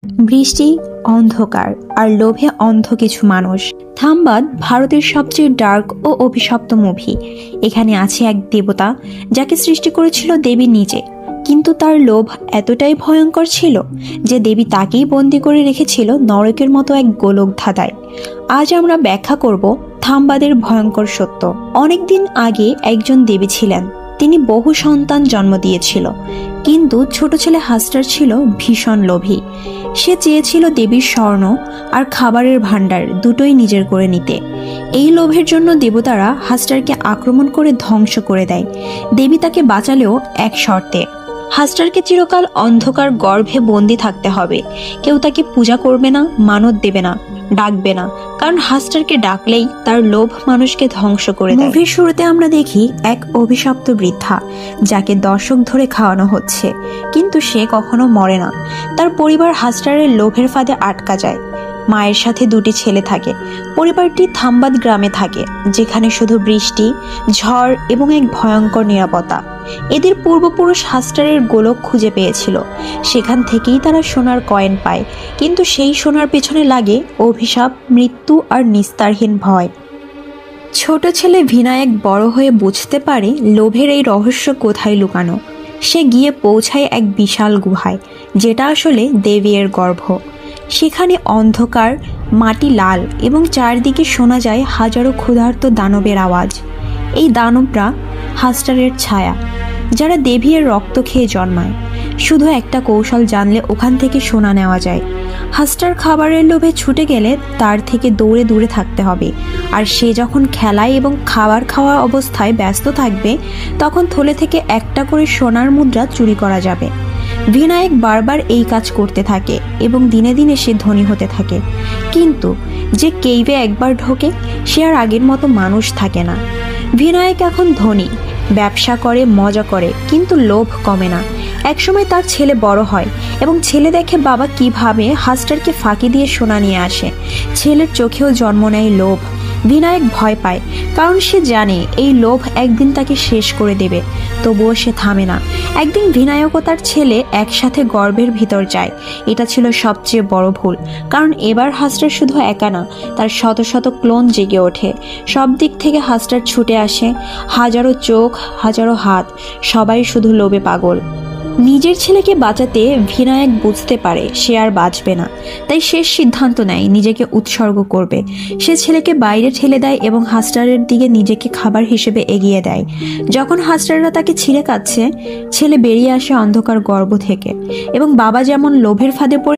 বৃষ্টি, অন্ধকার আর লোভে অন্ধ কিছু মানুষ। থাম্বাদ ভারতের সবচেয়ে ডার্ক ও অভিশপ্ত মুভি। এখানে আছে এক দেবতা যাকে সৃষ্টি করেছিল দেবী নিজে, কিন্তু তার লোভ এতটাই ভয়ঙ্কর ছিল যে দেবী তাকেই বন্দি করে রেখেছিল নরকের মতো এক গোলক ধাঁধায়। আজ আমরা ব্যাখ্যা করব থাম্বাদের ভয়ঙ্কর সত্য। অনেকদিন আগে একজন দেবী ছিলেন, তিনি বহু সন্তান জন্ম দিয়েছিল, কিন্তু ছোট ছেলে হাস্টার ছিল ভীষণ লোভী। সে চেয়েছিল দেবীর স্বর্ণ আর খাবারের ভাণ্ডার দুটোই নিজের করে নিতে। এই লোভের জন্য দেবতারা হাস্টারকে আক্রমণ করে ধ্বংস করে দেয়। দেবী তাকে বাঁচালেও এক শর্তে, হাস্টারকে চিরকাল অন্ধকার গর্ভে বন্দি থাকতে হবে। কেউ তাকে পূজা করবে না, মানত দেবে না, ডাকবে না, কারণ হাস্টারকে ডাকলেই তার লোভ মানুষকে ধ্বংস করে দেয়। মুভির শুরুতে আমরা দেখি এক অভিশপ্ত বৃদ্ধা যাকে দশক ধরে খাওয়ানো হচ্ছে, কিন্তু সে কখনো মরে না। তার পরিবার হাস্টারের লোভের ফাঁদে আটকা যায়। মায়ের সাথে দুটি ছেলে থাকে। পরিবারটি থাম্বাদ গ্রামে থাকে, যেখানে শুধু বৃষ্টি, ঝড় এবং এক ভয়ঙ্কর নিরাপত্তা। এদের পূর্বপুরুষ হাস্টারের গোলক খুঁজে পেয়েছিল, সেখান থেকেই তারা সোনার কয়েন পায়, কিন্তু সেই সোনার পেছনে লাগে অভিশাপ, মৃত্যু আর নিস্তারহীন ভয়। ছোট ছেলে ভিনায়ক বড় হয়ে বুঝতে পারে লোভের এই রহস্য কোথায় লুকানো। সে গিয়ে পৌঁছায় এক বিশাল গুহায়, যেটা আসলে দেবীর গর্ভ। সেখানে অন্ধকার, মাটি লাল এবং চারদিকে শোনা যায় হাজারো ক্ষুধার্ত দানবের আওয়াজ। এই দানবরা হাস্টারের ছায়া, যারা দেবীর রক্ত খেয়ে জন্মায়। শুধু একটা কৌশল জানলে ওখান থেকে সোনা নেওয়া যায়। হাস্টার খাবারের লোভে ছুটে গেলে তার থেকে দৌড়ে দূরে থাকতে হবে, আর সে যখন খেলায় এবং খাবার খাওয়া অবস্থায় ব্যস্ত থাকবে, তখন থলে থেকে একটা করে সোনার মুদ্রা চুরি করা যাবে। ভিনায়ক বারবার এই কাজ করতে থাকে এবং দিনে দিনে সে ধনী হতে থাকে। কিন্তু যে কেইভে একবার ঢোকে, সে আর আগের মতো মানুষ থাকে না। ভিনায়ক এখন ধনী, ব্যবসা করে, মজা করে, কিন্তু লোভ কমে না। একসময় তার ছেলে বড় হয় এবং ছেলে দেখে বাবা কিভাবে হাস্টারকে ফাঁকি দিয়ে সোনা নিয়ে আসে। ছেলের চোখেও জন্ম নেয় লোভ। ভিনায়ক ভয় পায়, কারণ সে জানে এই লোভ একদিন তাকে শেষ করে দেবে। তবুও সে থামে না। একদিন ভিনায়ক ও তার ছেলে একসাথে গর্ভের ভিতর যায়। এটা ছিল সবচেয়ে বড় ভুল, কারণ এবার হাস্টার শুধু একা না, তার শত শত ক্লোন জেগে ওঠে। সব দিক থেকে হাস্টার ছুটে আসে, হাজারো চোখ, হাজারো হাত, সবাই শুধু লোভে পাগল। নিজের ছেলেকে বাঁচাতে ভিনায়ক বুঝতে পারে সে আর বাঁচবে না, তাই শেষ সিদ্ধান্ত নেয় নিজেকে উৎসর্গ করবে। সে ছেলেকে বাইরে ঠেলে দেয় এবং হাস্টারের দিকে নিজেকে খাবার হিসেবে এগিয়ে দেয়। যখন হাস্টাররা তাকে ছিঁড়ে খাচ্ছে, ছেলে বেরিয়ে আসে অন্ধকার গর্ভ থেকে, এবং বাবা যেমন লোভের ফাঁদে পড়ে